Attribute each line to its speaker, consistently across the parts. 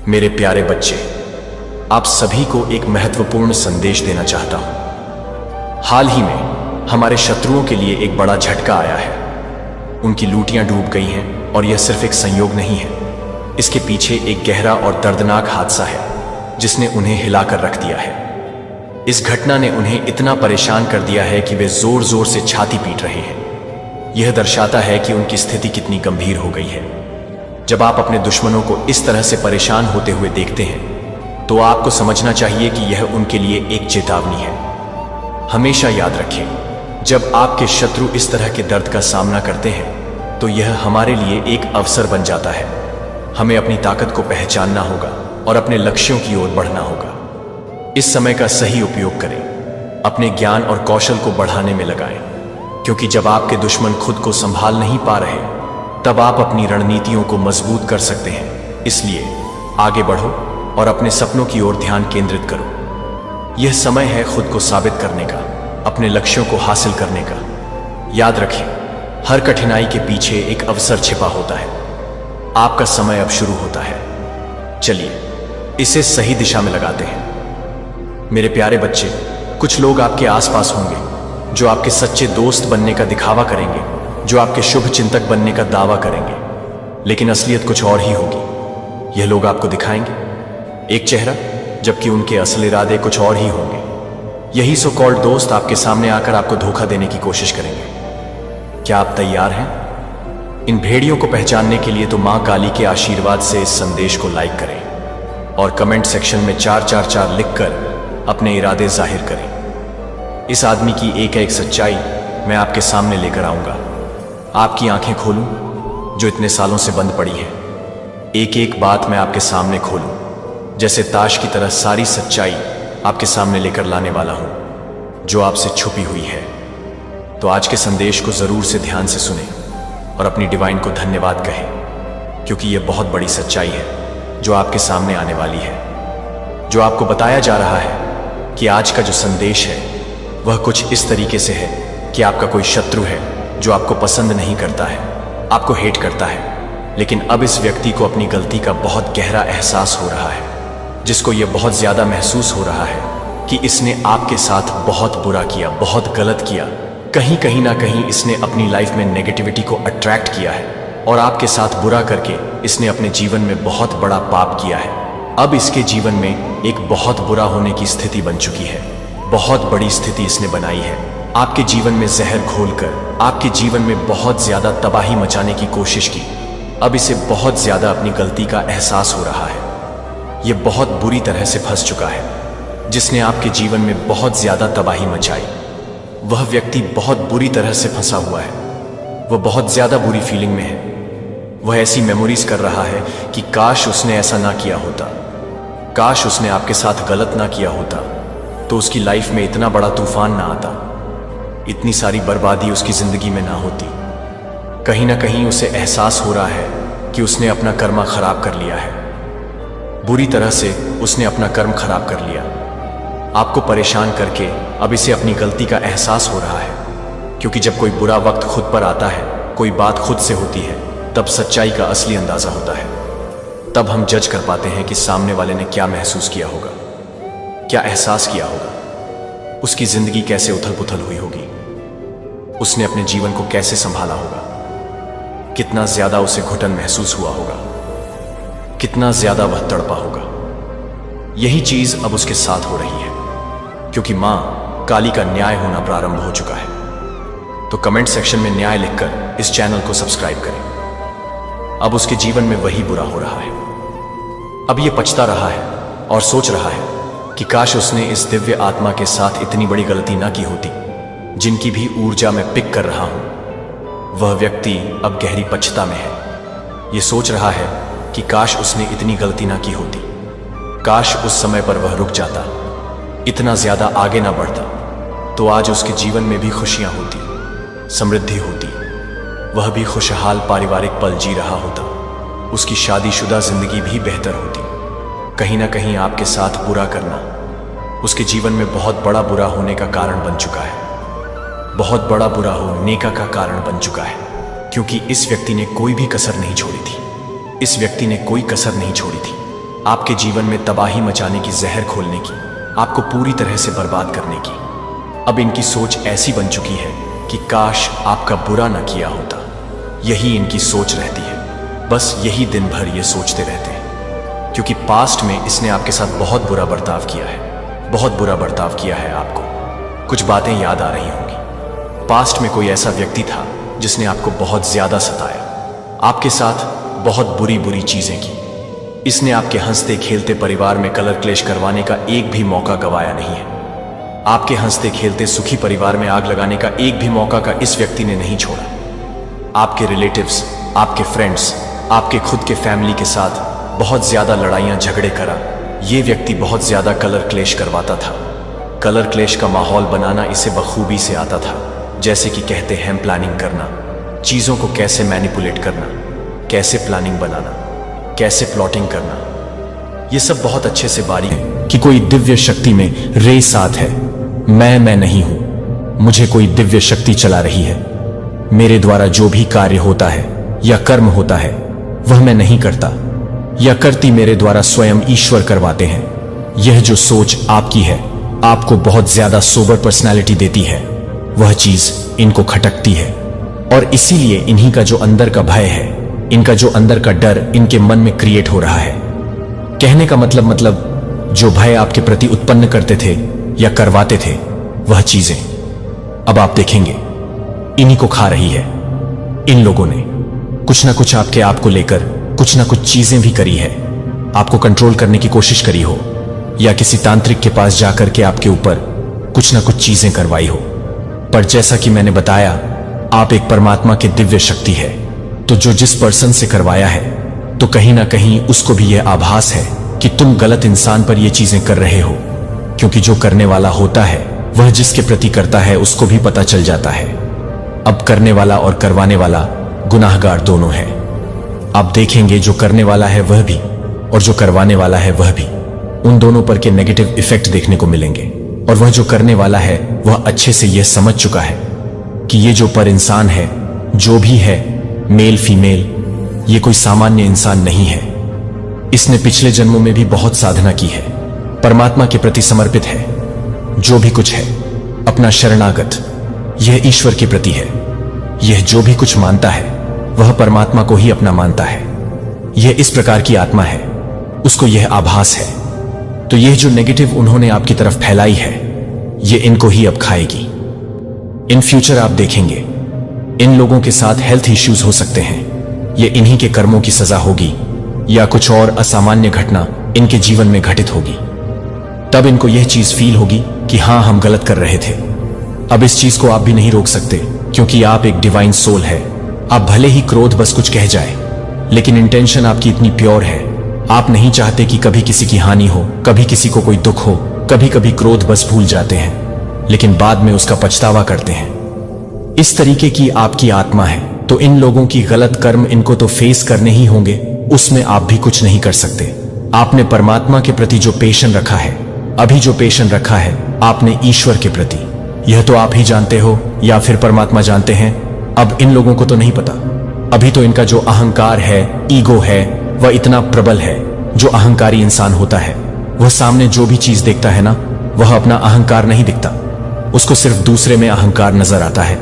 Speaker 1: मेरे प्यारे बच्चे, आप सभी को एक महत्वपूर्ण संदेश देना चाहता हूं। हाल ही में हमारे शत्रुओं के लिए एक बड़ा झटका आया है। उनकी लूटियां डूब गई हैं और यह सिर्फ एक संयोग नहीं है। इसके पीछे एक गहरा और दर्दनाक हादसा है जिसने उन्हें हिलाकर रख दिया है। इस घटना ने उन्हें इतना परेशान कर दिया है कि वे जोर जोर से छाती पीट रहे हैं। यह दर्शाता है कि उनकी स्थिति कितनी गंभीर हो गई है। जब आप अपने दुश्मनों को इस तरह से परेशान होते हुए देखते हैं तो आपको समझना चाहिए कि यह उनके लिए एक चेतावनी है। हमेशा याद रखें, जब आपके शत्रु इस तरह के दर्द का सामना करते हैं तो यह हमारे लिए एक अवसर बन जाता है। हमें अपनी ताकत को पहचानना होगा और अपने लक्ष्यों की ओर बढ़ना होगा। इस समय का सही उपयोग करें, अपने ज्ञान और कौशल को बढ़ाने में लगाएं, क्योंकि जब आपके दुश्मन खुद को संभाल नहीं पा रहे तब आप अपनी रणनीतियों को मजबूत कर सकते हैं। इसलिए आगे बढ़ो और अपने सपनों की ओर ध्यान केंद्रित करो। यह समय है खुद को साबित करने का, अपने लक्ष्यों को हासिल करने का। याद रखें, हर कठिनाई के पीछे एक अवसर छिपा होता है। आपका समय अब शुरू होता है। चलिए इसे सही दिशा में लगाते हैं। मेरे प्यारे बच्चे, कुछ लोग आपके आसपास होंगे जो आपके सच्चे दोस्त बनने का दिखावा करेंगे, जो आपके शुभ चिंतक बनने का दावा करेंगे, लेकिन असलियत कुछ और ही होगी। यह लोग आपको दिखाएंगे एक चेहरा, जबकि उनके असल इरादे कुछ और ही होंगे। यही सो कॉल्ड दोस्त आपके सामने आकर आपको धोखा देने की कोशिश करेंगे। क्या आप तैयार हैं? इन भेड़ियों को पहचानने के लिए तो मां काली के आशीर्वाद से इस संदेश को लाइक करें और कमेंट सेक्शन में 444 लिखकर अपने इरादे जाहिर करें। इस आदमी की एक सच्चाई मैं आपके सामने लेकर आऊंगा। आपकी आंखें खोलूं जो इतने सालों से बंद पड़ी हैं। एक एक बात मैं आपके सामने खोलूं, जैसे ताश की तरह सारी सच्चाई आपके सामने लेकर लाने वाला हूं जो आपसे छुपी हुई है। तो आज के संदेश को जरूर से ध्यान से सुने और अपनी डिवाइन को धन्यवाद कहें, क्योंकि यह बहुत बड़ी सच्चाई है जो आपके सामने आने वाली है। जो आपको बताया जा रहा है कि आज का जो संदेश है वह कुछ इस तरीके से है कि आपका कोई शत्रु है जो आपको पसंद नहीं करता है, आपको हेट करता है। लेकिन अब इस व्यक्ति को अपनी गलती का बहुत गहरा एहसास हो रहा है, जिसको यह बहुत ज्यादा महसूस हो रहा है कि इसने आपके साथ बहुत बुरा किया, बहुत गलत किया। कहीं ना कहीं इसने अपनी लाइफ में नेगेटिविटी को अट्रैक्ट किया है और आपके साथ बुरा करके इसने अपने जीवन में बहुत बड़ा पाप किया है। अब इसके जीवन में एक बहुत बुरा होने की स्थिति बन चुकी है। बहुत बड़ी स्थिति इसने बनाई है। आपके जीवन में जहर घोलकर आपके जीवन में बहुत ज्यादा तबाही मचाने की कोशिश की। अब इसे बहुत ज्यादा अपनी गलती का एहसास हो रहा है। यह बहुत बुरी तरह से फंस चुका है। जिसने आपके जीवन में बहुत ज्यादा तबाही मचाई, वह व्यक्ति बहुत बुरी तरह से फंसा हुआ है। वह बहुत ज्यादा बुरी फीलिंग में है। वह ऐसी मेमोरीज कर रहा है कि काश उसने ऐसा ना किया होता, काश उसने आपके साथ गलत ना किया होता तो उसकी लाइफ में इतना बड़ा तूफान ना आता, इतनी सारी बर्बादी उसकी जिंदगी में ना होती। कहीं ना कहीं उसे एहसास हो रहा है कि उसने अपना कर्म खराब कर लिया है। बुरी तरह से उसने अपना कर्म खराब कर लिया। आपको परेशान करके अब इसे अपनी गलती का एहसास हो रहा है, क्योंकि जब कोई बुरा वक्त खुद पर आता है, कोई बात खुद से होती है, तब सच्चाई का असली अंदाजा होता है। तब हम जज कर पाते हैं कि सामने वाले ने क्या महसूस किया होगा, क्या एहसास किया होगा, उसकी जिंदगी कैसे उथल पुथल हुई होगी, उसने अपने जीवन को कैसे संभाला होगा, कितना ज्यादा उसे घुटन महसूस हुआ होगा, कितना ज्यादा वह तड़पा होगा। यही चीज अब उसके साथ हो रही है, क्योंकि मां काली का न्याय होना प्रारंभ हो चुका है। तो कमेंट सेक्शन में न्याय लिखकर इस चैनल को सब्सक्राइब करें। अब उसके जीवन में वही बुरा हो रहा है। अब यह पछता रहा है और सोच रहा है कि काश उसने इस दिव्य आत्मा के साथ इतनी बड़ी गलती ना की होती, जिनकी भी ऊर्जा मैं पिक कर रहा हूं। वह व्यक्ति अब गहरी पछता में है। यह सोच रहा है कि काश उसने इतनी गलती ना की होती, काश उस समय पर वह रुक जाता, इतना ज्यादा आगे ना बढ़ता, तो आज उसके जीवन में भी खुशियां होती, समृद्धि होती, वह भी खुशहाल पारिवारिक पल जी रहा होता, उसकी शादीशुदा जिंदगी भी बेहतर होती। कहीं ना कहीं आपके साथ बुरा करना उसके जीवन में बहुत बड़ा बुरा होने का कारण बन चुका है, बहुत बड़ा बुरा होने का कारण बन चुका है, क्योंकि इस व्यक्ति ने कोई भी कसर नहीं छोड़ी थी। इस व्यक्ति ने कोई कसर नहीं छोड़ी थी। आपके जीवन में तबाही मचाने की, जहर खोलने की, आपको पूरी तरह से बर्बाद करने की। अब इनकी सोच ऐसी बन चुकी है कि काश आपका बुरा ना किया होता। यही इनकी सोच रहती है, बस यही दिन भर ये सोचते रहते हैं, क्योंकि पास्ट में इसने आपके साथ बहुत बुरा बर्ताव किया है, बहुत बुरा बर्ताव किया है आपको। कुछ बातें याद आ रही होंगी। पास्ट में कोई ऐसा व्यक्ति था जिसने आपको बहुत ज्यादा सताया, आपके साथ बहुत बुरी बुरी चीजें की। इसने आपके हंसते खेलते परिवार में कलर क्लेश करवाने का एक भी मौका गंवाया नहीं है। आपके हंसते खेलते सुखी परिवार में आग लगाने का एक भी मौका का इस व्यक्ति ने नहीं छोड़ा। आपके रिलेटिव्स, आपके फ्रेंड्स, आपके खुद के फैमिली के साथ बहुत ज्यादा लड़ाइयां झगड़े करा। ये व्यक्ति बहुत ज्यादा कलर क्लेश करवाता था। कलर क्लेश का माहौल बनाना इसे बखूबी से आता था। जैसे कि कहते हैं प्लानिंग करना, चीजों को कैसे मैनिपुलेट करना, कैसे प्लानिंग बनाना, कैसे प्लॉटिंग करना, ये सब बहुत अच्छे से बारीक है। कि कोई दिव्य शक्ति में रे साथ है, मैं नहीं हूं। मुझे कोई दिव्य शक्ति चला रही है। मेरे द्वारा जो भी कार्य होता है या कर्म होता है वह मैं नहीं करता, या करती मेरे द्वारा स्वयं ईश्वर करवाते हैं। यह जो सोच आपकी है आपको बहुत ज्यादा सोबर पर्सनालिटी देती है, वह चीज इनको खटकती है। और इसीलिए इन्हीं का जो अंदर का भय है, इनका जो अंदर का डर इनके मन में क्रिएट हो रहा है। कहने का मतलब जो भय आपके प्रति उत्पन्न करते थे या करवाते थे, वह चीजें अब आप देखेंगे इन्हीं को खा रही है। इन लोगों ने कुछ ना कुछ आपके आप को लेकर कुछ ना कुछ चीजें भी करी है। आपको कंट्रोल करने की कोशिश करी हो, या किसी तांत्रिक के पास जाकर के आपके ऊपर कुछ ना कुछ चीजें करवाई हो। पर जैसा कि मैंने बताया, आप एक परमात्मा की दिव्य शक्ति है, तो जो जिस पर्सन से करवाया है तो कहीं ना कहीं उसको भी यह आभास है कि तुम गलत इंसान पर यह चीजें कर रहे हो। क्योंकि जो करने वाला होता है वह जिसके प्रति करता है उसको भी पता चल जाता है। अब करने वाला और करवाने वाला गुनाहगार दोनों है। आप देखेंगे जो करने वाला है वह भी और जो करवाने वाला है वह भी, उन दोनों पर के नेगेटिव इफेक्ट देखने को मिलेंगे। और वह जो करने वाला है वह अच्छे से यह समझ चुका है कि ये जो पर इंसान है, जो भी है, मेल फीमेल, ये कोई सामान्य इंसान नहीं है। इसने पिछले जन्मों में भी बहुत साधना की है, परमात्मा के प्रति समर्पित है। जो भी कुछ है अपना शरणागत, यह ईश्वर के प्रति है। यह जो भी कुछ मानता है वह परमात्मा को ही अपना मानता है। यह इस प्रकार की आत्मा है, उसको यह आभास है। तो यह जो नेगेटिव उन्होंने आपकी तरफ फैलाई है, यह इनको ही अब खाएगी। इन फ्यूचर आप देखेंगे इन लोगों के साथ हेल्थ इश्यूज हो सकते हैं। यह इन्हीं के कर्मों की सजा होगी, या कुछ और असामान्य घटना इनके जीवन में घटित होगी। तब इनको यह चीज फील होगी कि हां, हम गलत कर रहे थे। अब इस चीज को आप भी नहीं रोक सकते, क्योंकि आप एक डिवाइन सोल है। आप भले ही क्रोध बस कुछ कह जाए, लेकिन इंटेंशन आपकी इतनी प्योर है, आप नहीं चाहते कि कभी किसी की हानि हो, कभी किसी को कोई दुख हो। कभी कभी क्रोध बस भूल जाते हैं, लेकिन बाद में उसका पछतावा करते हैं। इस तरीके की आपकी आत्मा है। तो इन लोगों की गलत कर्म इनको तो फेस करने ही होंगे, उसमें आप भी कुछ नहीं कर सकते। आपने परमात्मा के प्रति जो पेशन रखा है, अभी जो पेशन रखा है आपने ईश्वर के प्रति, यह तो आप ही जानते हो या फिर परमात्मा जानते हैं। अब इन लोगों को तो नहीं पता। अभी तो इनका जो अहंकार है, ईगो है, वह इतना प्रबल है। जो अहंकारी इंसान होता है वह सामने जो भी चीज देखता है ना, वह अपना अहंकार नहीं दिखता, उसको सिर्फ दूसरे में अहंकार नजर आता है।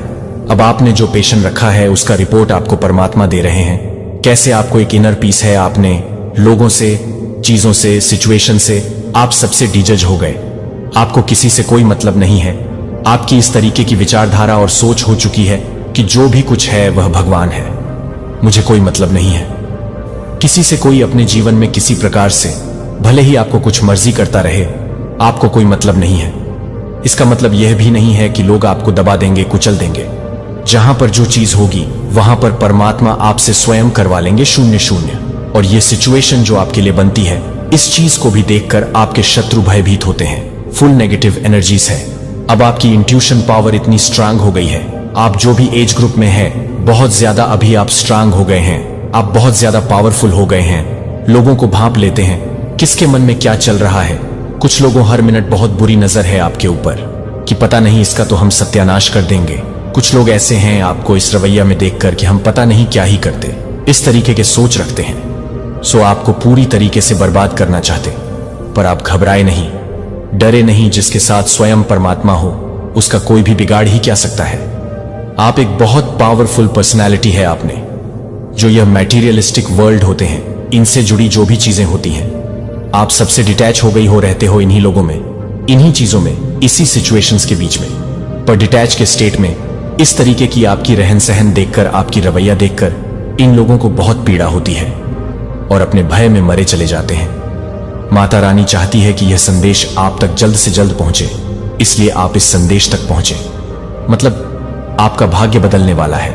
Speaker 1: अब आपने जो पेशन रखा है उसका रिपोर्ट आपको परमात्मा दे रहे हैं। कैसे आपको एक इनर पीस है, आपने लोगों से, चीजों से, सिचुएशन से, आप सबसे डिजज हो गए। आपको किसी से कोई मतलब नहीं है। आपकी इस तरीके की विचारधारा और सोच हो चुकी है कि जो भी कुछ है वह भगवान है, मुझे कोई मतलब नहीं है। किसी से कोई अपने जीवन में किसी प्रकार से, भले ही आपको कुछ मर्जी करता रहे, आपको कोई मतलब नहीं है। इसका मतलब यह भी नहीं है कि लोग आपको दबा देंगे, कुचल देंगे। जहां पर जो चीज होगी वहां पर परमात्मा आपसे स्वयं करवा लेंगे 0-0। और ये सिचुएशन जो आपके लिए बनती है, इस चीज को भी देखकर आपके शत्रु भयभीत होते हैं। फुल नेगेटिव एनर्जीज है। अब आपकी इंट्यूशन पावर इतनी स्ट्रांग हो गई है। आप जो भी एज ग्रुप में है, बहुत ज्यादा अभी आप स्ट्रांग हो गए हैं। आप बहुत ज्यादा पावरफुल हो गए हैं। लोगों को भांप लेते हैं किसके मन में क्या चल रहा है। कुछ लोगों हर मिनट बहुत बुरी नजर है आपके ऊपर कि पता नहीं इसका तो हम सत्यानाश कर देंगे। कुछ लोग ऐसे हैं आपको इस रवैया में देखकर कि हम पता नहीं क्या ही करते, इस तरीके के सोच रखते हैं। सो आपको पूरी तरीके से बर्बाद करना चाहते। पर आप घबराए नहीं, डरे नहीं। जिसके साथ स्वयं परमात्मा हो उसका कोई भी बिगाड़ ही क्या सकता है। आप एक बहुत पावरफुल पर्सनैलिटी है। आपने जो यह मैटीरियलिस्टिक वर्ल्ड होते हैं, इनसे जुड़ी जो भी चीजें होती हैं, आप सबसे डिटैच हो गई हो, रहते हो इन्हीं लोगों में, इन्हीं चीजों में, इसी सिचुएशंस के बीच में। पर डिटैच के स्टेट में इस तरीके की आपकी रहन सहन देखकर, आपकी रवैया देखकर इन लोगों को बहुत पीड़ा होती है और अपने भय में मरे चले जाते हैं। माता रानी चाहती है कि यह संदेश आप तक जल्द से जल्द पहुंचे, इसलिए आप इस संदेश तक पहुंचे। मतलब आपका भाग्य बदलने वाला है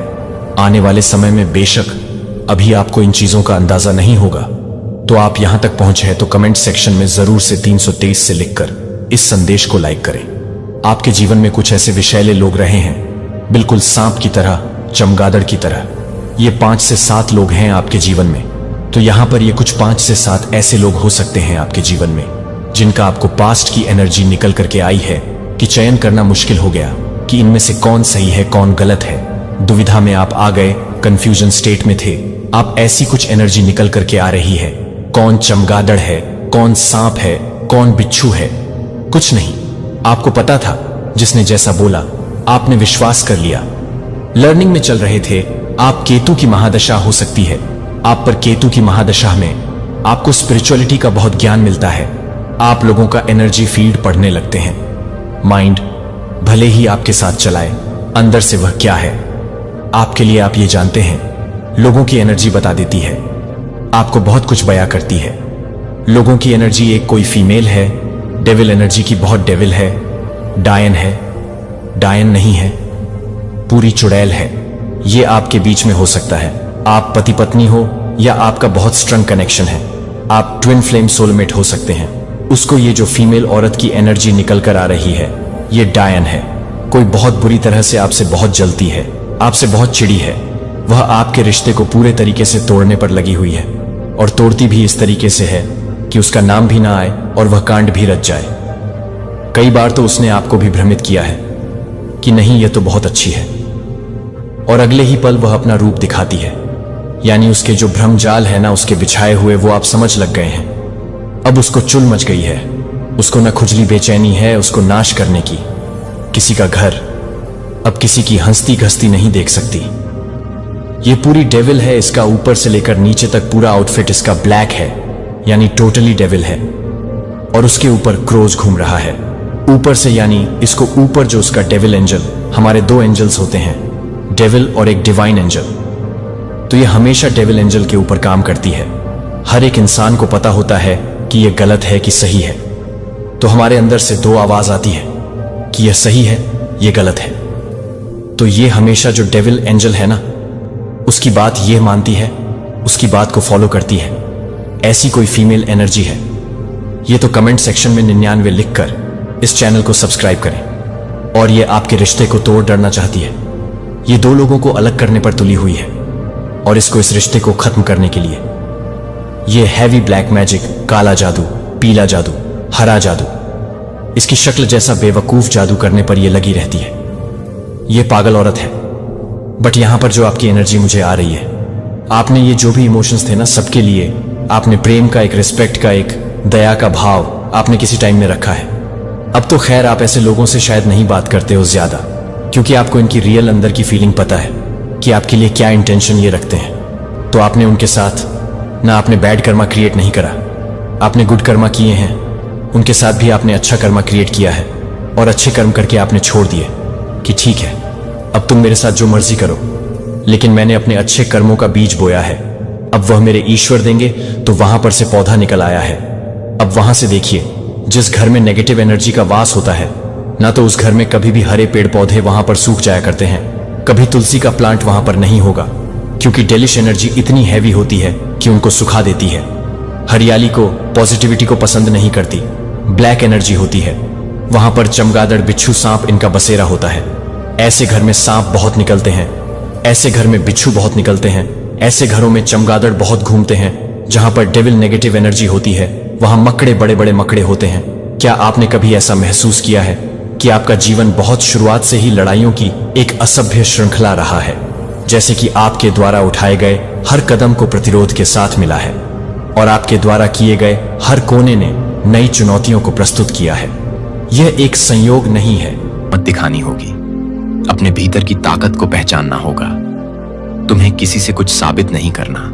Speaker 1: आने वाले समय में। बेशक अभी आपको इन चीजों का अंदाजा नहीं होगा, तो आप यहां तक पहुंचे हैं तो कमेंट सेक्शन में जरूर से 323 से लिखकर इस संदेश को लाइक करें। आपके जीवन में कुछ ऐसे विषैले लोग रहे हैं, बिल्कुल सांप की तरह, चमगादड़ की तरह। ये 5 से 7 लोग हैं आपके जीवन में। तो यहां पर ये कुछ 5 से 7 ऐसे लोग हो सकते हैं आपके जीवन में, जिनका आपको पास्ट की एनर्जी निकल करके आई है कि चयन करना मुश्किल हो गया कि इनमें से कौन सही है कौन गलत है। दुविधा में आप आ गए, कंफ्यूजन स्टेट में थे आप। ऐसी कुछ एनर्जी निकल करके आ रही है। कौन चमगादड़ है, कौन सांप है, कौन बिच्छू है, कुछ नहीं। आपको पता था, जिसने जैसा बोला आपने विश्वास कर लिया। लर्निंग में चल रहे थे आप। केतु की महादशा हो सकती है आप पर। केतु की महादशा में आपको स्पिरिचुअलिटी का बहुत ज्ञान मिलता है। आप लोगों का एनर्जी फील्ड पढ़ने लगते हैं। माइंड भले ही आपके साथ चलाए, अंदर से वह क्या है आपके लिए आप ये जानते हैं। लोगों की एनर्जी बता देती है, आपको बहुत कुछ बयां करती है। लोगों की एनर्जी, एक कोई फीमेल है, डेविल एनर्जी की, बहुत डेविल है, डायन है, डायन नहीं है, पूरी चुड़ैल है। ये आपके बीच में हो सकता है। आप पति पत्नी हो या आपका बहुत स्ट्रॉन्ग कनेक्शन है। आप ट्विन फ्लेम सोलमेट हो सकते हैं। उसको ये जो फीमेल औरत की एनर्जी निकल कर आ रही है, ये डायन है। कोई बहुत बुरी तरह से आपसे बहुत जलती है, आपसे बहुत चिड़ी है। वह आपके रिश्ते को पूरे तरीके से तोड़ने पर लगी हुई है, और तोड़ती भी इस तरीके से है कि उसका नाम भी ना आए और वह कांड भी रच जाए। कई बार तो उसने आपको भी भ्रमित किया है कि नहीं, यह तो बहुत अच्छी है, और अगले ही पल वह अपना रूप दिखाती है। यानी उसके जो भ्रम जाल है ना, उसके बिछाए हुए, वो आप समझ लग गए हैं। अब उसको चुल मच गई है। उसको न खुजली बेचैनी है उसको नाश करने की। किसी का घर अब किसी की हंसती घसती नहीं देख सकती। ये पूरी डेविल है। इसका ऊपर से लेकर नीचे तक पूरा आउटफिट इसका ब्लैक है, यानी टोटली डेविल है। और उसके ऊपर क्रोज घूम रहा है ऊपर से, यानी इसको ऊपर जो उसका डेविल एंजल, हमारे 2 एंजल्स होते हैं, डेविल और एक डिवाइन एंजल। तो ये हमेशा डेविल एंजल के ऊपर काम करती है। हर एक इंसान को पता होता है कि यह गलत है कि सही है। तो हमारे अंदर से 2 आवाज आती है कि यह सही है, यह गलत है। तो ये हमेशा जो डेविल एंजल है ना, उसकी बात ये मानती है, उसकी बात को फॉलो करती है। ऐसी कोई फीमेल एनर्जी है। ये तो कमेंट सेक्शन में 99 लिखकर इस चैनल को सब्सक्राइब करें। और ये आपके रिश्ते को तोड़ डरना चाहती है। ये 2 लोगों को अलग करने पर तुली हुई है, और इसको इस रिश्ते को खत्म करने के लिए ये हैवी ब्लैक मैजिक, काला जादू, पीला जादू, हरा जादू, इसकी शक्ल जैसा बेवकूफ जादू करने पर यह लगी रहती है। ये पागल औरत है। बट यहां पर जो आपकी एनर्जी मुझे आ रही है, आपने ये जो भी इमोशंस थे ना, सबके लिए आपने प्रेम का एक, रिस्पेक्ट का एक, दया का भाव आपने किसी टाइम में रखा है। अब तो खैर आप ऐसे लोगों से शायद नहीं बात करते हो ज्यादा, क्योंकि आपको इनकी रियल अंदर की फीलिंग पता है कि आपके लिए क्या इंटेंशन ये रखते हैं। तो आपने उनके साथ ना आपने बैड कर्मा क्रिएट नहीं करा, आपने गुड कर्मा किए हैं। उनके साथ भी आपने अच्छा कर्मा क्रिएट किया है, और अच्छे कर्म करके आपने छोड़ दिए कि ठीक है, अब तुम मेरे साथ जो मर्जी करो, लेकिन मैंने अपने अच्छे कर्मों का बीज बोया है। अब वह मेरे ईश्वर देंगे, तो वहां पर से पौधा निकल आया है। अब वहां से देखिए, जिस घर में नेगेटिव एनर्जी का वास होता है ना, तो उस घर में कभी भी हरे पेड़ पौधे वहां पर सूख जाया करते हैं। कभी तुलसी का प्लांट वहां पर नहीं होगा, क्योंकि डेलिश एनर्जी इतनी हैवी होती है कि उनको सुखा देती है। हरियाली को, पॉजिटिविटी को पसंद नहीं करती। ब्लैक एनर्जी होती है वहां पर। चमगादड़, बिच्छू, सांप इनका बसेरा होता है। ऐसे घर में सांप बहुत निकलते हैं, ऐसे घर में बिच्छू बहुत निकलते हैं, ऐसे घरों में चमगादड़ बहुत घूमते हैं। जहां पर डेविल नेगेटिव एनर्जी होती है, वहां मकड़े, बड़े बड़े मकड़े होते हैं। क्या आपने कभी ऐसा महसूस किया है कि आपका जीवन बहुत शुरुआत से ही लड़ाइयों की एक असभ्य श्रृंखला रहा है, जैसे कि आपके द्वारा उठाए गए हर कदम को प्रतिरोध के साथ मिला है? और आपके द्वारा किए गए हर कोने ने नई चुनौतियों को प्रस्तुत किया है। यह एक संयोग नहीं है।
Speaker 2: मत दिखानी होगी, अपने भीतर की ताकत को पहचानना होगा। तुम्हें किसी से कुछ साबित नहीं करना,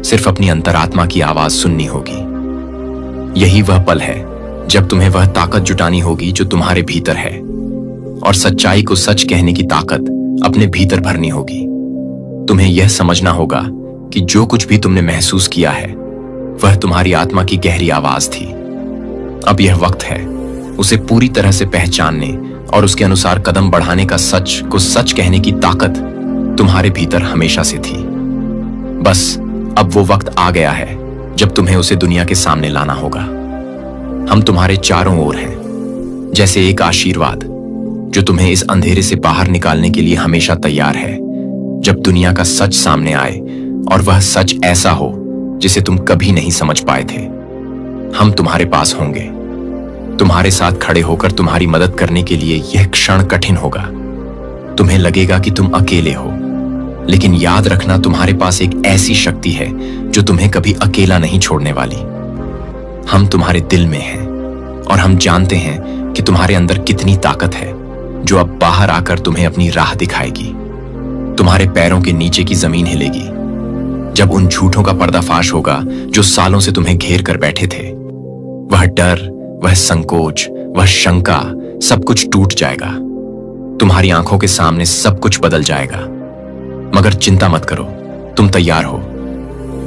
Speaker 2: सिर्फ अपनी अंतरात्मा की आवाज सुननी होगी। यही वह पल है जब तुम्हें वह ताकत जुटानी होगी जो तुम्हारे भीतर है, और सच्चाई को सच कहने की ताकत अपने भीतर भरनी होगी। तुम्हें यह समझना होगा कि जो कुछ भी तुमने महसूस किया है वह तुम्हारी आत्मा की गहरी आवाज थी। अब यह वक्त है उसे पूरी तरह से पहचानने और उसके अनुसार कदम बढ़ाने का। सच को सच कहने की ताकत तुम्हारे भीतर हमेशा से थी। बस अब वो वक्त आ गया है जब तुम्हें उसे दुनिया के सामने लाना होगा। हम तुम्हारे चारों ओर हैं, जैसे एक आशीर्वाद जो तुम्हें इस अंधेरे से बाहर निकालने के लिए हमेशा तैयार है। जब दुनिया का सच सामने आए और वह सच ऐसा हो जिसे तुम कभी नहीं समझ पाए थे, हम तुम्हारे पास होंगे, तुम्हारे साथ खड़े होकर तुम्हारी मदद करने के लिए। यह क्षण कठिन होगा, तुम्हें लगेगा कि तुम अकेले हो, लेकिन याद रखना तुम्हारे पास एक ऐसी शक्ति है जो तुम्हें कभी अकेला नहीं छोड़ने वाली। हम तुम्हारे दिल में हैं और हम जानते हैं कि तुम्हारे अंदर कितनी ताकत है जो अब बाहर आकर तुम्हें अपनी राह दिखाएगी। तुम्हारे पैरों के नीचे की जमीन हिलेगी जब उन झूठों का पर्दाफाश होगा जो सालों से तुम्हें घेर कर बैठे थे। वह डर, वह संकोच, वह शंका, सब कुछ टूट जाएगा। तुम्हारी आंखों के सामने सब कुछ बदल जाएगा। मगर चिंता मत करो, तुम तैयार हो।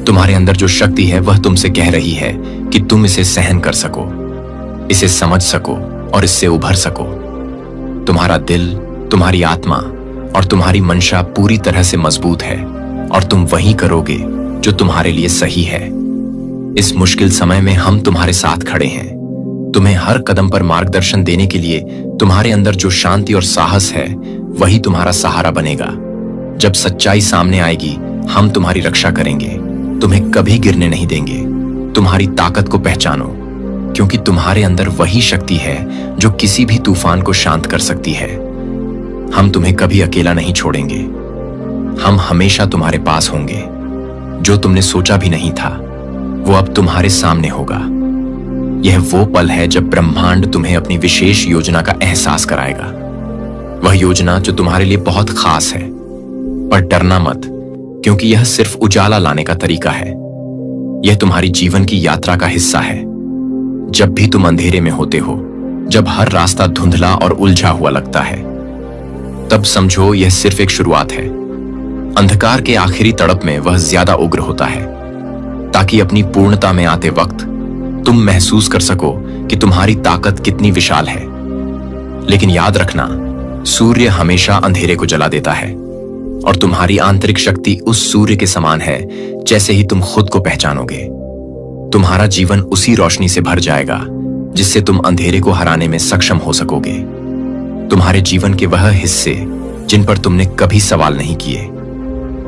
Speaker 2: तुम्हारे अंदर जो शक्ति है वह तुमसे कह रही है कि तुम इसे सहन कर सको, इसे समझ सको और इससे उभर सको। तुम्हारा दिल, तुम्हारी आत्मा और तुम्हारी मंशा पूरी तरह से मजबूत है और तुम वही करोगे जो तुम्हारे लिए सही है। इस मुश्किल समय में हम तुम्हारे साथ खड़े हैं, तुम्हें हर कदम पर मार्गदर्शन देने के लिए। तुम्हारे अंदर जो शांति और साहस है वही तुम्हारा सहारा बनेगा। जब सच्चाई सामने आएगी हम तुम्हारी रक्षा करेंगे, तुम्हें कभी गिरने नहीं देंगे। तुम्हारी ताकत को पहचानो, क्योंकि तुम्हारे अंदर वही शक्ति है जो किसी भी तूफान को शांत कर सकती है। हम तुम्हें कभी अकेला नहीं छोड़ेंगे, हम हमेशा तुम्हारे पास होंगे। जो तुमने सोचा भी नहीं था वो अब तुम्हारे सामने होगा। यह वो पल है जब ब्रह्मांड तुम्हें अपनी विशेष योजना का एहसास कराएगा। वह योजना जो तुम्हारे लिए बहुत खास है। पर डरना मत, क्योंकि यह सिर्फ उजाला लाने का तरीका है। यह तुम्हारी जीवन की यात्रा का हिस्सा है। जब भी तुम अंधेरे में होते हो, जब हर रास्ता धुंधला और उलझा हुआ लगता है, तब समझो यह सिर्फ एक शुरुआत है। अंधकार के आखिरी तड़प में वह ज्यादा उग्र होता है, ताकि अपनी पूर्णता में आते वक्त तुम महसूस कर सको कि तुम्हारी ताकत कितनी विशाल है। लेकिन याद रखना, सूर्य हमेशा अंधेरे को जला देता है और तुम्हारी आंतरिक शक्ति उस सूर्य के समान है। जैसे ही तुम खुद को पहचानोगे, तुम्हारा जीवन उसी रोशनी से भर जाएगा जिससे तुम अंधेरे को हराने में सक्षम हो सकोगे। तुम्हारे जीवन के वह हिस्से जिन पर तुमने कभी सवाल नहीं किए,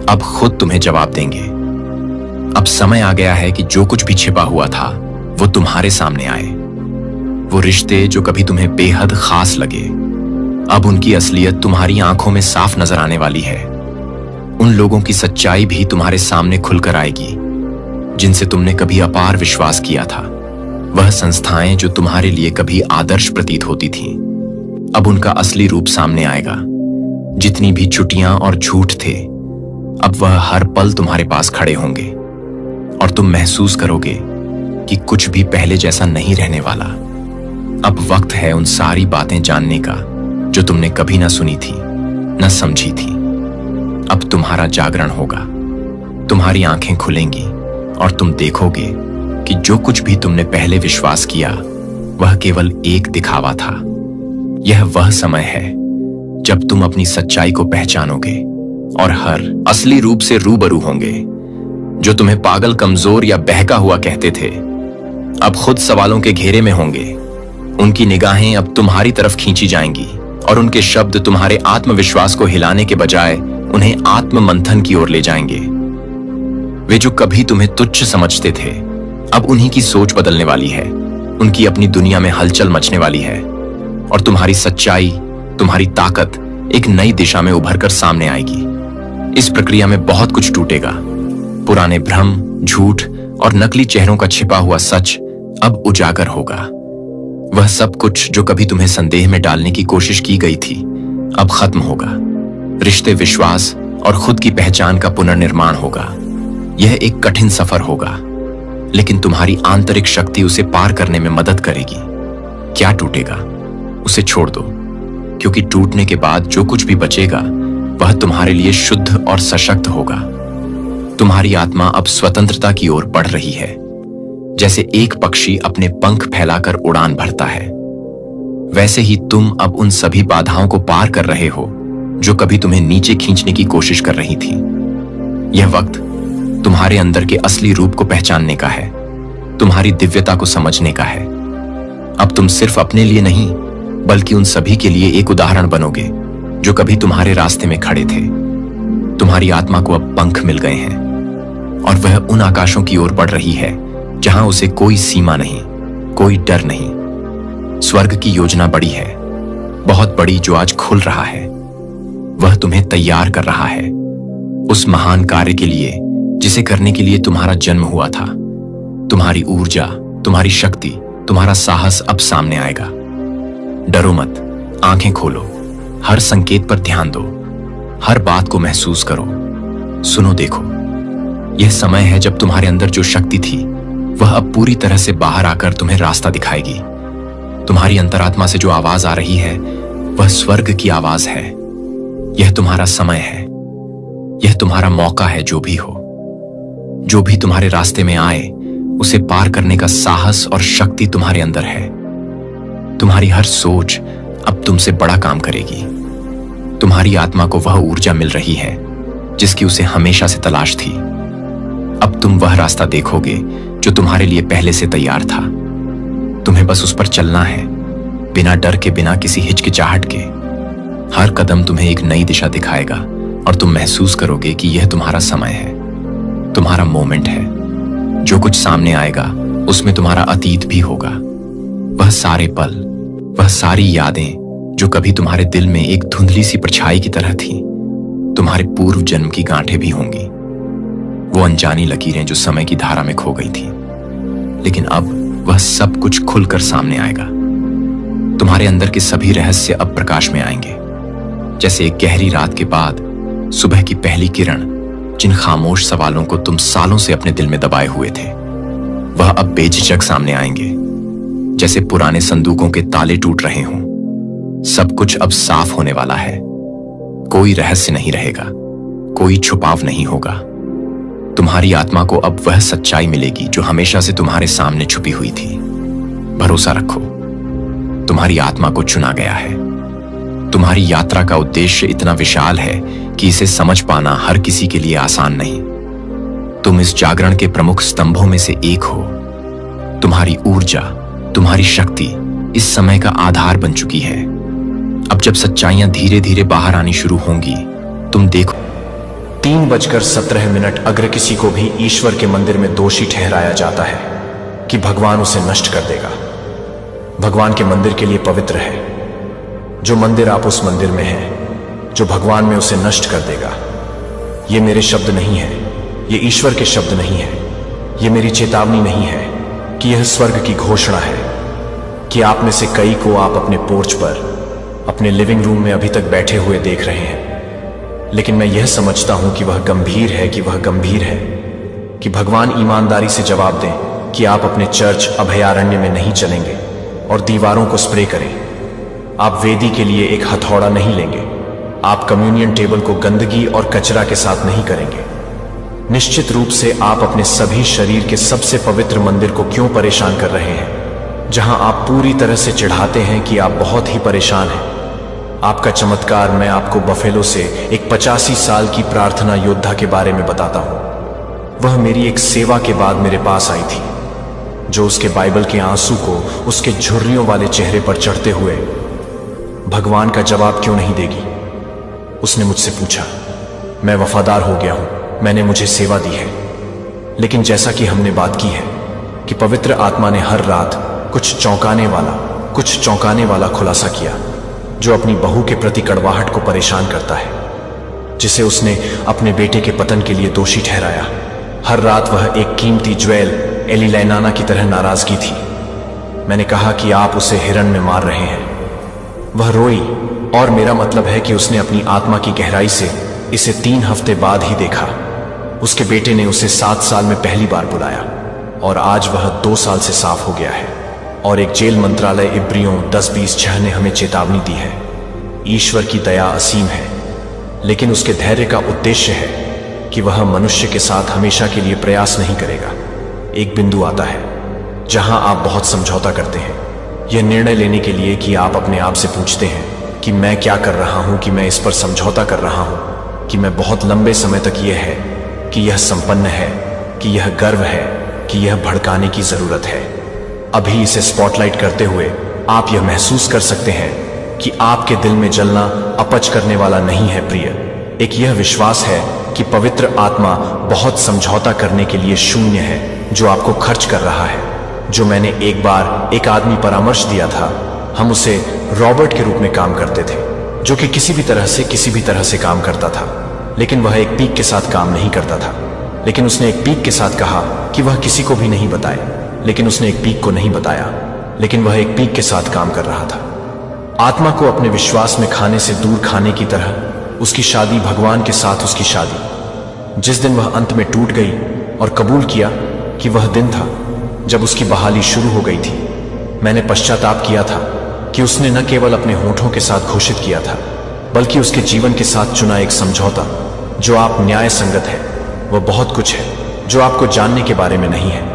Speaker 2: अब खुद तुम्हें जवाब देंगे। अब समय आ गया है कि जो कुछ भी छिपा हुआ था वो तुम्हारे सामने आए। वो रिश्ते जो कभी तुम्हें बेहद खास लगे, अब उनकी असलियत तुम्हारी आंखों में साफ नजर आने वाली है। उन लोगों की सच्चाई भी तुम्हारे सामने खुलकर आएगी जिनसे तुमने कभी अपार विश्वास किया था। वह संस्थाएं जो तुम्हारे लिए कभी आदर्श प्रतीत होती थीं, अब उनका असली रूप सामने आएगा। जितनी भी छुट्टियां और झूठ थे, अब वह हर पल तुम्हारे पास खड़े होंगे और तुम महसूस करोगे कि कुछ भी पहले जैसा नहीं रहने वाला। अब वक्त है उन सारी बातें जानने का जो तुमने कभी ना सुनी थी, ना समझी थी। अब तुम्हारा जागरण होगा, तुम्हारी आंखें खुलेंगी और तुम देखोगे कि जो कुछ भी तुमने पहले विश्वास किया वह केवल एक दिखावा था। यह वह समय है जब तुम अपनी सच्चाई को पहचानोगे और हर असली रूप से रूबरू होंगे। जो तुम्हें पागल, कमजोर या बहका हुआ कहते थे, अब खुद सवालों के घेरे में होंगे। उनकी निगाहें अब तुम्हारी तरफ खींची जाएंगी और उनके शब्द तुम्हारे आत्मविश्वास को हिलाने के बजाय उन्हें आत्म मंथन की ओर ले जाएंगे। वे जो कभी तुम्हें तुच्छ समझते थे, अब उन्हीं की सोच बदलने वाली है। उनकी अपनी दुनिया में हलचल मचने वाली है और तुम्हारी सच्चाई, तुम्हारी ताकत एक नई दिशा में उभरकर सामने आएगी। इस प्रक्रिया में बहुत कुछ टूटेगा। पुराने भ्रम, झूठ और नकली चेहरों का छिपा हुआ सच अब उजागर होगा। वह सब कुछ जो कभी तुम्हें संदेह में डालने की कोशिश की गई थी अब खत्म होगा। रिश्ते, विश्वास और खुद की पहचान का पुनर्निर्माण होगा। यह एक कठिन सफर होगा, लेकिन तुम्हारी आंतरिक शक्ति उसे पार करने में मदद करेगी। क्या टूटेगा उसे छोड़ दो, क्योंकि टूटने के बाद जो कुछ भी बचेगा वह तुम्हारे लिए शुद्ध और सशक्त होगा। तुम्हारी आत्मा अब स्वतंत्रता की ओर बढ़ रही है, जैसे एक पक्षी अपने पंख फैलाकर उड़ान भरता है। वैसे ही तुम अब उन सभी बाधाओं को पार कर रहे हो जो कभी तुम्हें नीचे खींचने की कोशिश कर रही थी। यह वक्त तुम्हारे अंदर के असली रूप को पहचानने का है, तुम्हारी दिव्यता को समझने का है। अब तुम सिर्फ अपने लिए नहीं, बल्कि उन सभी के लिए एक उदाहरण बनोगे जो कभी तुम्हारे रास्ते में खड़े थे। तुम्हारी आत्मा को अब पंख मिल गए हैं और वह उन आकाशों की ओर बढ़ रही है जहां उसे कोई सीमा नहीं, कोई डर नहीं। स्वर्ग की योजना बड़ी है, बहुत बड़ी, जो आज खुल रहा है। वह तुम्हें तैयार कर रहा है उस महान कार्य के लिए जिसे करने के लिए तुम्हारा जन्म हुआ था। तुम्हारी ऊर्जा, तुम्हारी शक्ति, तुम्हारा साहस अब सामने आएगा। डरो मत, आंखें खोलो, हर संकेत पर ध्यान दो, हर बात को महसूस करो, सुनो, देखो। यह समय है जब तुम्हारे अंदर जो शक्ति थी वह अब पूरी तरह से बाहर आकर तुम्हें रास्ता दिखाएगी। तुम्हारी अंतरात्मा से जो आवाज आ रही है वह स्वर्ग की आवाज है। यह तुम्हारा समय है, यह तुम्हारा मौका है। जो भी हो, जो भी तुम्हारे रास्ते में आए, उसे पार करने का साहस और शक्ति तुम्हारे अंदर है। तुम्हारी हर सोच अब तुमसे बड़ा काम करेगी। तुम्हारी आत्मा को वह ऊर्जा मिल रही है जिसकी उसे हमेशा से तलाश थी। अब तुम वह रास्ता देखोगे जो तुम्हारे लिए पहले से तैयार था। तुम्हें बस उस पर चलना है, बिना डर के, बिना किसी हिचकिचाहट के। हर कदम तुम्हें एक नई दिशा दिखाएगा और तुम महसूस करोगे कि यह तुम्हारा समय है, तुम्हारा मोमेंट है। जो कुछ सामने आएगा उसमें तुम्हारा अतीत भी होगा। वह सारे पल, वह सारी यादें जो कभी तुम्हारे दिल में एक धुंधली सी परछाई की तरह थी, तुम्हारे पूर्व जन्म की गांठें भी होंगी। वो अनजानी लकीरें जो समय की धारा में खो गई थी, लेकिन अब वह सब कुछ खुलकर सामने आएगा। तुम्हारे अंदर के सभी रहस्य अब प्रकाश में आएंगे, जैसे एक गहरी रात के बाद सुबह की पहली किरण। जिन खामोश सवालों को तुम सालों से अपने दिल में दबाए हुए थे, वह अब बेझिझक सामने आएंगे, जैसे पुराने संदूकों के ताले टूट रहे हों। सब कुछ अब साफ होने वाला है। कोई रहस्य नहीं रहेगा, कोई छुपाव नहीं होगा। तुम्हारी आत्मा को अब वह सच्चाई मिलेगी जो हमेशा से तुम्हारे सामने छुपी हुई थी। भरोसा रखो, तुम्हारी आत्मा को चुना गया है। तुम्हारी यात्रा का उद्देश्य इतना विशाल है कि इसे समझ पाना हर किसी के लिए आसान नहीं। तुम इस जागरण के प्रमुख स्तंभों में से एक हो। तुम्हारी ऊर्जा, तुम्हारी शक्ति इस समय का आधार बन चुकी है। अब जब सच्चाइयां धीरे धीरे बाहर आनी शुरू होंगी, तुम देखो।
Speaker 1: 3:17 अगर किसी को भी ईश्वर के मंदिर में दोषी ठहराया जाता है कि भगवान उसे नष्ट कर देगा। भगवान के मंदिर के लिए पवित्र है। जो मंदिर आप उस मंदिर में है, जो भगवान में उसे नष्ट कर देगा। ये मेरे शब्द नहीं है, ये ईश्वर के शब्द नहीं है, ये मेरी चेतावनी नहीं है कि यह स्वर्ग की घोषणा है कि आप में से कई को आप अपने पोर्च पर, अपने लिविंग रूम में अभी तक बैठे हुए देख रहे हैं। लेकिन मैं यह समझता हूं कि वह गंभीर है, कि भगवान ईमानदारी से जवाब दें कि आप अपने चर्च अभयारण्य में नहीं चलेंगे और दीवारों को स्प्रे करें। आप वेदी के लिए एक हथौड़ा नहीं लेंगे। आप कम्युनियन टेबल को गंदगी और कचरा के साथ नहीं करेंगे। निश्चित रूप से आप अपने सभी शरीर के सबसे पवित्र मंदिर को क्यों परेशान कर रहे हैं, जहां आप पूरी तरह से चिढ़ाते हैं कि आप बहुत ही परेशान हैं। आपका चमत्कार मैं आपको बफेलो से एक 85 साल की प्रार्थना योद्धा के बारे में बताता हूं। वह मेरी एक सेवा के बाद मेरे पास आई थी, जो उसके बाइबल के आंसू को उसके झुर्रियों वाले चेहरे पर चढ़ते हुए भगवान का जवाब क्यों नहीं देगी। उसने मुझसे पूछा। मैं वफादार हो गया हूं, मैंने मुझे सेवा दी है। लेकिन जैसा कि हमने बात की है कि पवित्र आत्मा ने हर रात कुछ चौंकाने वाला खुलासा किया, जो अपनी बहू के प्रति कड़वाहट को परेशान करता है, जिसे उसने अपने बेटे के पतन के लिए दोषी ठहराया। हर रात वह एक कीमती ज्वेल एलिलेनाना की तरह नाराजगी थी। मैंने कहा कि आप उसे हिरण में मार रहे हैं। वह रोई और मेरा मतलब है कि उसने अपनी आत्मा की गहराई से इसे 3 हफ्ते बाद ही देखा। उसके बेटे ने उसे 7 साल में पहली बार बुलाया और आज वह 2 साल से साफ हो गया है। और एक जेल मंत्रालय इब्रियों 10-20-6 ने हमें चेतावनी दी है। ईश्वर की दया असीम है, लेकिन उसके धैर्य का उद्देश्य है कि वह मनुष्य के साथ हमेशा के लिए प्रयास नहीं करेगा। एक बिंदु आता है जहां आप बहुत समझौता करते हैं, यह निर्णय लेने के लिए कि आप अपने आप से पूछते हैं कि मैं क्या कर रहा हूं, कि मैं इस पर समझौता कर रहा हूं, कि मैं बहुत लंबे समय तक यह है, कि यह संपन्न है, कि यह गर्व है, कि यह भड़काने की जरूरत है। अभी इसे स्पॉटलाइट करते हुए आप यह महसूस कर सकते हैं कि आपके दिल में जलना अपच करने वाला नहीं है प्रिय। एक यह विश्वास है कि पवित्र आत्मा बहुत समझौता करने के लिए शून्य है, जो आपको खर्च कर रहा है। जो मैंने एक बार एक आदमी परामर्श दिया था, हम उसे रॉबर्ट के रूप में काम करते थे, जो कि किसी भी तरह से काम करता था, लेकिन वह एक पीक के साथ काम नहीं करता था। लेकिन उसने एक पीक के साथ कहा कि वह किसी को भी नहीं बताए, लेकिन उसने एक पीक को नहीं बताया, लेकिन वह एक पीक के साथ काम कर रहा था। आत्मा को अपने विश्वास में खाने से दूर खाने की तरह उसकी शादी भगवान के साथ, उसकी शादी जिस दिन वह अंत में टूट गई और कबूल किया कि वह दिन था जब उसकी बहाली शुरू हो गई थी, मैंने पश्चाताप किया था कि उसने न केवल अपने होठों के साथ घोषित किया था, बल्कि उसके जीवन के साथ चुना एक समझौता जो आप न्याय संगत है। वह बहुत कुछ है जो आपको जानने के बारे में नहीं है।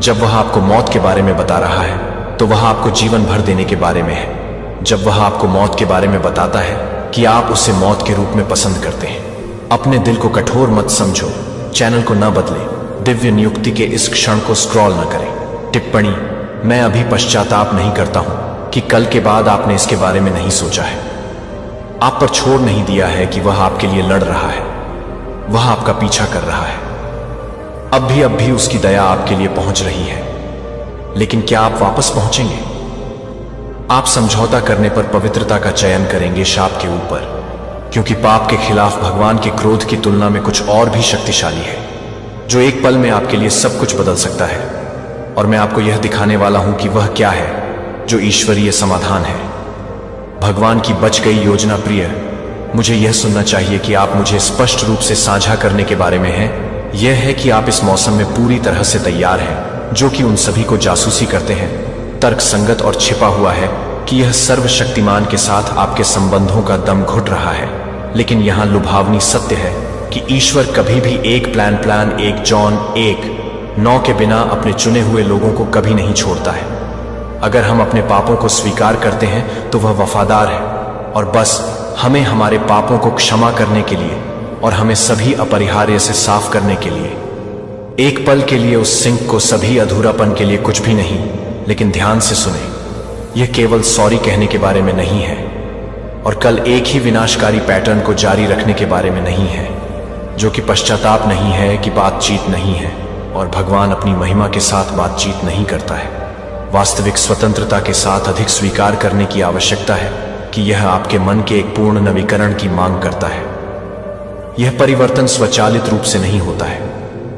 Speaker 1: जब वह आपको मौत के बारे में बता रहा है तो वह आपको जीवन भर देने के बारे में है। जब वह आपको मौत के बारे में बताता है कि आप उसे मौत के रूप में पसंद करते हैं। अपने दिल को कठोर मत समझो, चैनल को न बदले, दिव्य नियुक्ति के इस क्षण को स्क्रॉल न करें। टिप्पणी: मैं अभी पश्चाताप नहीं करता हूं कि कल के बाद आपने इसके बारे में नहीं सोचा है। आप पर छोड़ नहीं दिया है कि वह आपके लिए लड़ रहा है, वह आपका पीछा कर रहा है। अब भी उसकी दया आपके लिए पहुंच रही है, लेकिन क्या आप वापस पहुंचेंगे? आप समझौता करने पर पवित्रता का चयन करेंगे शाप के ऊपर, क्योंकि पाप के खिलाफ भगवान के क्रोध की तुलना में कुछ और भी शक्तिशाली है, जो एक पल में आपके लिए सब कुछ बदल सकता है। और मैं आपको यह दिखाने वाला हूं कि वह क्या है जो ईश्वरीय समाधान है, भगवान की बच गई योजना। प्रिय, मुझे यह सुनना चाहिए कि आप मुझे स्पष्ट रूप से साझा करने के बारे में हैं। यह है कि आप इस मौसम में पूरी तरह से तैयार हैं, जो कि उन सभी को जासूसी करते हैं, तर्क संगत और छिपा हुआ है कि यह सर्वशक्तिमान के साथ आपके संबंधों का दम घुट रहा है। लेकिन यहां लुभावनी सत्य है कि ईश्वर कभी भी एक प्लान 1 जॉन 1:9 के बिना अपने चुने हुए लोगों को कभी नहीं छोड़ता है। अगर हम अपने पापों को स्वीकार करते हैं तो वह वफादार है और बस हमें हमारे पापों को क्षमा करने के लिए और हमें सभी अपरिहार्य से साफ करने के लिए एक पल के लिए उस सिंक को सभी अधूरापन के लिए कुछ भी नहीं। लेकिन ध्यान से सुने, यह केवल सॉरी कहने के बारे में नहीं है और कल एक ही विनाशकारी पैटर्न को जारी रखने के बारे में नहीं है, जो कि पश्चाताप नहीं है, कि बातचीत नहीं है और भगवान अपनी महिमा के साथ बातचीत नहीं करता है। वास्तविक स्वतंत्रता के साथ अधिक स्वीकार करने की आवश्यकता है कि यह आपके मन के एक पूर्ण नवीकरण की मांग करता है। यह परिवर्तन स्वचालित रूप से नहीं होता है,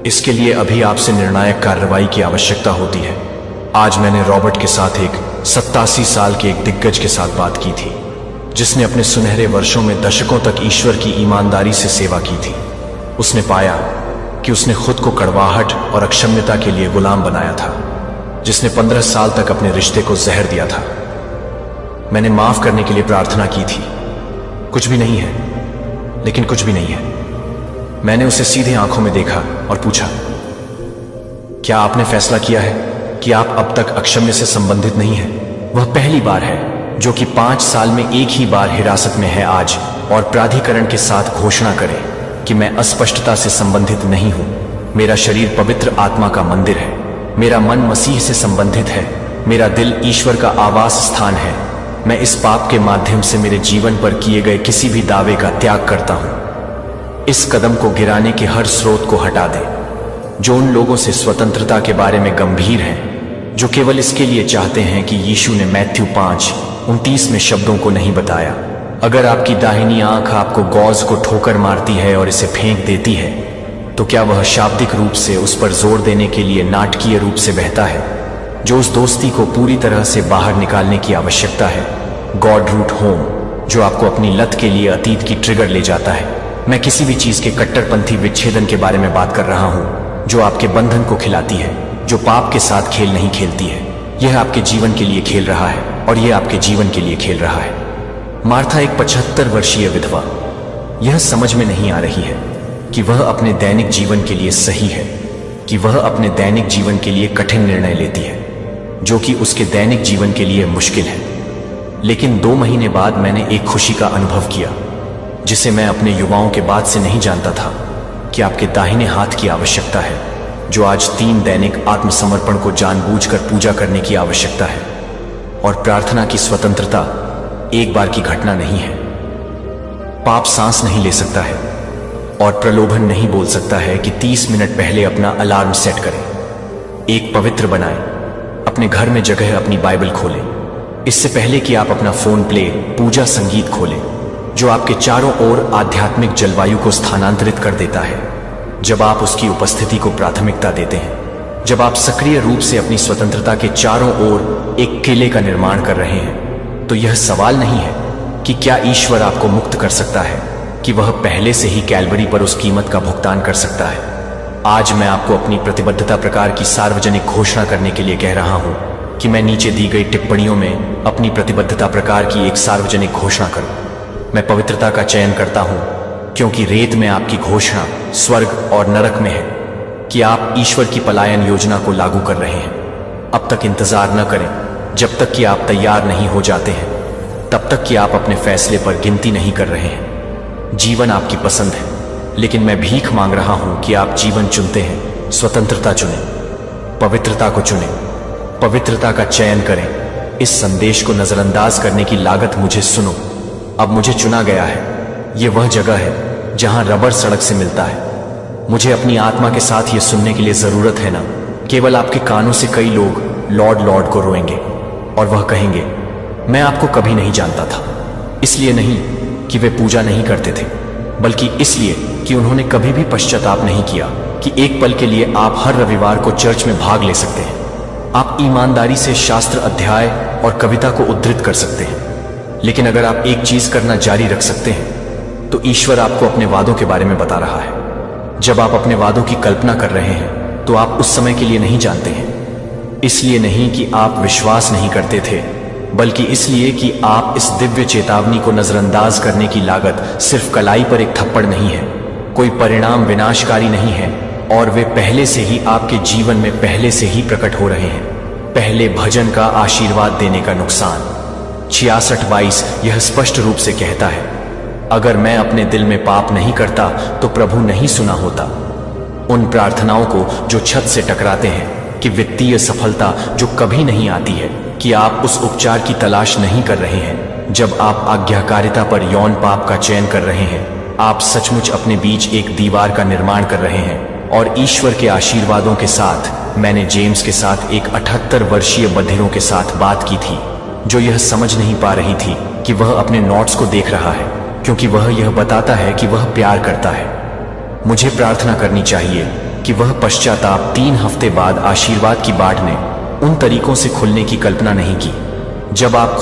Speaker 1: इसके लिए अभी आपसे निर्णायक कार्रवाई की आवश्यकता होती है। आज मैंने रॉबर्ट के साथ एक 87 साल के एक दिग्गज के साथ बात की थी, जिसने अपने सुनहरे वर्षों में दशकों तक ईश्वर की ईमानदारी से सेवा की थी। उसने पाया कि उसने खुद को कड़वाहट और अक्षम्यता के लिए गुलाम बनाया था, जिसने 15 साल तक अपने रिश्ते को जहर दिया था। मैंने माफ करने के लिए प्रार्थना की थी। कुछ भी नहीं है, लेकिन कुछ भी नहीं है। मैंने उसे सीधे आंखों में देखा और पूछा, क्या आपने फैसला किया है कि आप अब तक अक्षम्य से संबंधित नहीं हैं? वह पहली बार है जो कि 5 साल में एक ही बार हिरासत में है आज, और प्राधिकरण के साथ घोषणा करे कि मैं अस्पष्टता से संबंधित नहीं हूं। मेरा शरीर पवित्र आत्मा का मंदिर है, मेरा मन मसीह से संबंधित है, मेरा दिल ईश्वर का आवास स्थान है। मैं इस पाप के माध्यम से मेरे जीवन पर किए गए किसी भी दावे का त्याग करता हूं। इस कदम को गिराने के हर स्रोत को हटा दें जो उन लोगों से स्वतंत्रता के बारे में गंभीर हैं, जो केवल इसके लिए चाहते हैं कि यीशु ने मैथ्यू 5:29 में शब्दों को नहीं बताया। अगर आपकी दाहिनी आंख आपको गौज को ठोकर मारती है और इसे फेंक देती है, तो क्या वह शाब्दिक रूप से उस पर जोर देने के लिए नाटकीय रूप से बहता है, जो उस दोस्ती को पूरी तरह से बाहर निकालने की आवश्यकता है? गॉड रूट होम, जो आपको अपनी लत के लिए अतीत की ट्रिगर ले जाता है। मैं किसी भी चीज के कट्टरपंथी विच्छेदन के बारे में बात कर रहा हूं, जो आपके बंधन को खिलाती है, जो पाप के साथ खेल नहीं खेलती है। यह आपके जीवन के लिए खेल रहा है और यह आपके जीवन के लिए खेल रहा है। मार्था एक 75 वर्षीय विधवा, यह समझ में नहीं आ रही है कि वह अपने दैनिक जीवन के लिए सही है, कि वह अपने दैनिक जीवन के लिए कठिन निर्णय लेती है, जो कि उसके दैनिक जीवन के लिए मुश्किल है। लेकिन 2 महीने बाद मैंने एक खुशी का अनुभव किया, जिसे मैं अपने युवाओं के बाद से नहीं जानता था, कि आपके दाहिने हाथ की आवश्यकता है, जो आज 3 दैनिक आत्मसमर्पण को जानबूझकर पूजा करने की आवश्यकता है। और प्रार्थना की स्वतंत्रता एक बार की घटना नहीं है। पाप सांस नहीं ले सकता है और प्रलोभन नहीं बोल सकता है कि 30 मिनट पहले अपना अलार्म सेट करें। एक पवित्र बनाएं, अपने घर में जगह अपनी बाइबल खोलें, इससे पहले कि आप अपना फोन प्ले पूजा संगीत खोलें, जो आपके चारों ओर आध्यात्मिक जलवायु को स्थानांतरित कर देता है। जब आप उसकी उपस्थिति को प्राथमिकता देते हैं, जब आप सक्रिय रूप से अपनी स्वतंत्रता के चारों ओर एक किले का निर्माण कर रहे हैं, तो यह सवाल नहीं है कि क्या ईश्वर आपको मुक्त कर सकता है, कि वह पहले से ही कैलवरी पर उस कीमत का भुगतान कर सकता है। आज मैं आपको अपनी प्रतिबद्धता प्रकार की सार्वजनिक घोषणा करने के लिए कह रहा हूं कि मैं नीचे दी गई टिप्पणियों में अपनी प्रतिबद्धता प्रकार की एक सार्वजनिक घोषणा करूं। मैं पवित्रता का चयन करता हूं क्योंकि रेत में आपकी घोषणा स्वर्ग और नरक में है कि आप ईश्वर की पलायन योजना को लागू कर रहे हैं। अब तक इंतजार न करें जब तक कि आप तैयार नहीं हो जाते हैं, तब तक कि आप अपने फैसले पर गिनती नहीं कर रहे हैं। जीवन आपकी पसंद है, लेकिन मैं भीख मांग रहा हूं कि आप जीवन चुनते हैं। स्वतंत्रता चुनें, पवित्रता को चुनें, पवित्रता का चयन करें। इस संदेश को नजरअंदाज करने की लागत मुझे सुनो। अब मुझे चुना गया है। यह वह जगह है जहां रबर सड़क से मिलता है। मुझे अपनी आत्मा के साथ यह सुनने के लिए जरूरत है ना, केवल आपके कानों से कई लोग लॉर्ड लॉर्ड को रोएंगे और वह कहेंगे, मैं आपको कभी नहीं जानता था। इसलिए नहीं कि वे पूजा नहीं करते थे, बल्कि इसलिए कि उन्होंने कभी भी पश्चाताप नहीं किया कि एक पल के लिए आप हर रविवार को चर्च में भाग ले सकते हैं। आप ईमानदारी से शास्त्र अध्याय और कविता को उद्धृत कर सकते हैं, लेकिन अगर आप एक चीज करना जारी रख सकते हैं, तो ईश्वर आपको अपने वादों के बारे में बता रहा है। जब आप अपने वादों की कल्पना कर रहे हैं, तो आप उस समय के लिए नहीं जानते हैं। इसलिए नहीं कि आप विश्वास नहीं करते थे, बल्कि इसलिए कि आप इस दिव्य चेतावनी को नजरअंदाज करने की लागत सिर्फ कलाई पर एक थप्पड़ नहीं है। कोई परिणाम विनाशकारी नहीं है और वे पहले से ही आपके जीवन में पहले से ही प्रकट हो रहे हैं। पहले भजन का आशीर्वाद देने का नुकसान 66:22 यह स्पष्ट रूप से कहता है, अगर मैं अपने दिल में पाप नहीं करता तो प्रभु नहीं सुना होता। उन प्रार्थनाओं को जो छत से टकराते हैं, कि वित्तीय सफलता जो कभी नहीं आती है, कि आप उस उपचार की तलाश नहीं कर रहे हैं जब आप आज्ञाकारिता पर यौन पाप का चयन कर रहे हैं। आप सचमुच अपने बीच एक दीवार का निर्माण कर रहे हैं और ईश्वर के आशीर्वादों के साथ। मैंने जेम्स के साथ एक 78 वर्षीय बधिरों के साथ बात की थी, जो यह समझ नहीं पा रही थी कि वह अपने नोट्स को देख रहा है, क्योंकि वह यह बताता है कि वह प्यार करता है। मुझे प्रार्थना करनी चाहिए कि वह पश्चाताप 3 हफ्ते बाद आशीर्वाद की बाट ने उन तरीकों से खुलने की कल्पना नहीं की जब आप